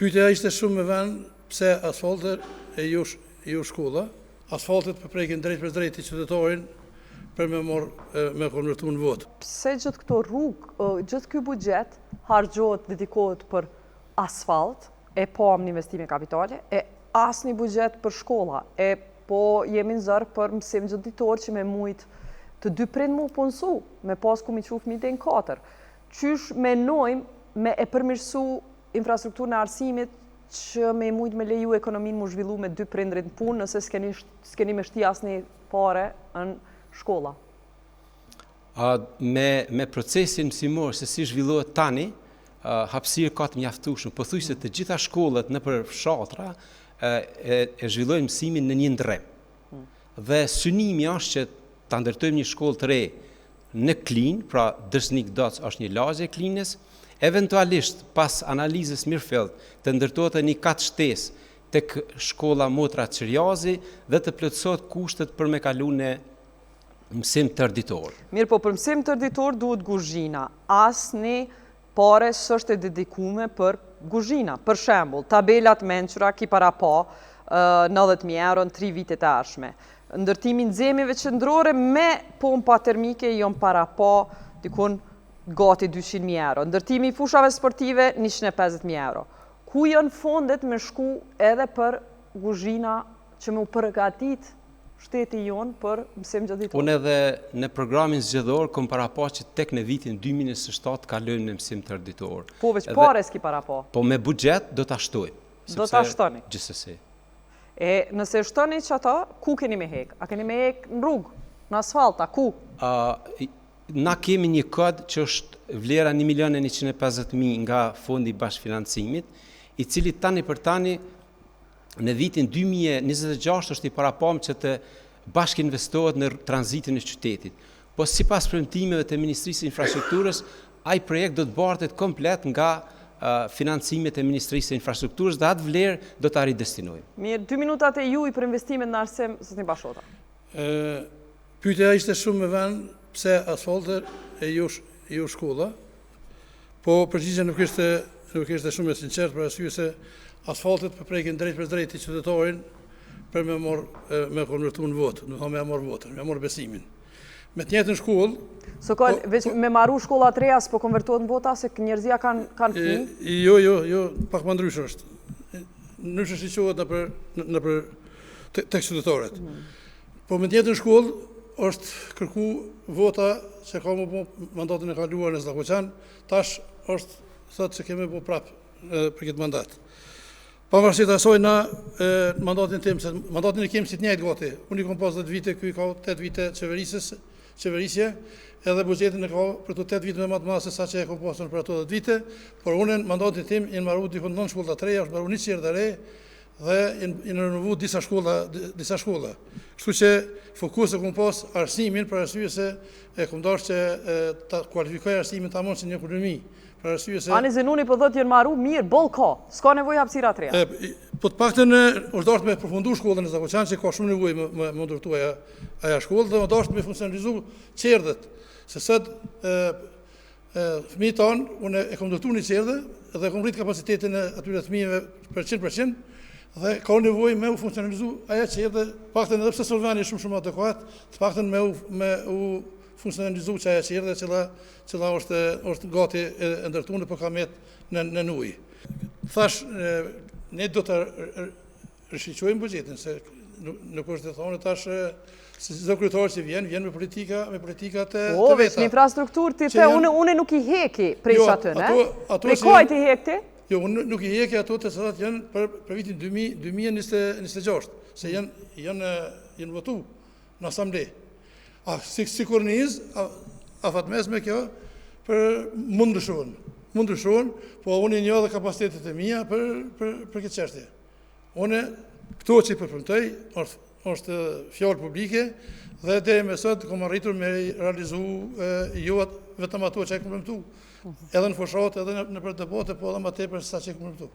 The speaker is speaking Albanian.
Pyetja ishte shumë me vend pse asfaltet e ju shkolla. Asfaltet përprekin drejt për drejt i qytetarin për me konvertu në votë. Pse gjithë këto rrugë, gjithë ky buxhet harxhohet, dedikohet për asfalt, e pam në investime kapitale, e asnjë buxhet për shkolla, e po jemi në zërë për mësim gjithditor që me mujt të dy prind mu punësu, me pas ku mi qu fëmijët e në 4. Qysh menojmë me e përmirësu infrastrukturën e arsimit që me mujt me leju ekonominë mu zhvillu me dy prindrit në punë nëse s'keni me shti asni pare në shkolla? Me procesin mësimor se si zhvillohet tani, hapësirë ka të mjaftueshme. Pothuajse të gjitha shkollat nëpër fshatra e zhvillojnë mësimin në një ndrrim. Dhe synimi është që ta ndërtojmë një shkollë të re në Klinë, pra Dërsnik Doc është një lagje e Klinës, eventualisht pas analizës mirëfillt të ndërtohet një kat shtesë tek shkolla Motra Çerjazi dhe të plotësohet kushtet për me kalu në mësim tërditor. Mirë, po për mësim tërditor duhet guzhina. Asni pare s'është e dedikume për guzhina. Për shembull, tabelat mençura ki para pa 90.000 euro në 3 vitet e ardhshme. Ndërtimi nxemjeve qendrore me pompa termike jon para pa dikun gati 200.000 euro. Ndërtimi i fushave sportive 150.000 euro. Ku janë fondet me shku edhe për guzhina që me u përgatit shteti jonë për mësim gjithditor? Unë edhe në programin zgjedhor kom para pa që tek në vitin 2027 kalojmë në mësim tërditor. Po veç pare s'ki para pa? Po me buxhet do ta shtojmë. Do ta shtoni? Gjithsesi. E nëse shtoni që ata, ku keni me hek? A keni me hek në rrugë, në asfalta, ku? Na kemi një kod që është vlera 1.150.000 nga fondi bashkëfinancimit, i cili tani për tani në vitin 2026 është i parapam që të bashkëinvestohet në tranzitin e qytetit. Po sipas premtimeve të Ministrisë së Infrastrukturës, ai projekt do të bartet komplet nga financimet e Ministrisë së Infrastrukturës dhe atë vlerë do të ridestinojmë. Mirë, 2 minutat e juaj për investimet në arsim, Zotni Bashota. Pyetja ishte shumë me vend pse asfaltet e ju shkolla, po përgjigja nuk ishte shumë e sinqert për arsye se asfaltet përprekin drejt për drejt i qytetarin për me konvertu në votë, do të thonë me marr votën, me marr besimin. Me të njëjtën shkollë. Sokol, veç me marru shkolla të reja s'po konvertohet në vota se njerëzia kanë fëmijë? Jo, pak më ndryshe është. Ndryshe si quhet nëpër tek qytetarët. Po me të njëjtën shkollë është kërku vota që ka më po mandatin e kaluar në Zllakoqan, tash është thotë se kemi po prapë për këtë mandat. Pavarësisht asaj na mandatin tim, se mandatin e kemi si të njëjtë gati. Unë i kam pas 10 vite, ky ka 8 vite qeverisje, edhe buxhetin e ka për të 8 vite më të madh se sa që e kam pasur për ato 10 vite, por unë mandatin tim i marrë dikon 9 shkolla të reja, është marrë 1 qerë të re dhe i renovu disa shkolla. Kështu që fokusi kam pas arsimin për arsye se e kam dashur që ta kualifikoj arsimin tamam si një ekonomi. Ani Zenuni po thotë janë marru mirë, boll ka, s'ka nevojë hapësira të reja. Po të paktën është dashur me përfundu shkollën e Zllakoqan që ka shumë nevojë me ndërtu ajo shkollë dhe më dashur me funksionalizu qerdhet. Se sot fëmijët tanë, unë e kam ndërtuar një qerdhe dhe kam rrit kapacitetin e atyre fëmijëve për 100% dhe ka nevojë me u funksionalizu ajo qerdhe, paktën edhe pse solvani shumë adekuat, të paktën me u funksionalizu që ajo qerdhe cila është gati e ndërtuar për kamet në ujë. Thash, ne do të rishqyqojmë buxhetin, se nuk është të thonë tash se çdo kryetar që vjen me politika të veta. Po, veç në infrastrukturë ti the, unë nuk i heki prej aty, ne? Prej kujt i hek ti? Jo, unë nuk i heki ato të cilat janë për vitin 2026, se janë votu në asamble. Si korniz, afatmes me kjo, për mundëshon, po unë i një dhe kapacitetet e mija për këtë qështje. Unë, këto që i përpërmëtoj, është fjallë publike, dhe dhe me sot, kom arritur me realizu vetëm ato që e kom përmëtu. Edhe në foshat, edhe në për debate, po edhe më tepër sa që e kom përmëtu.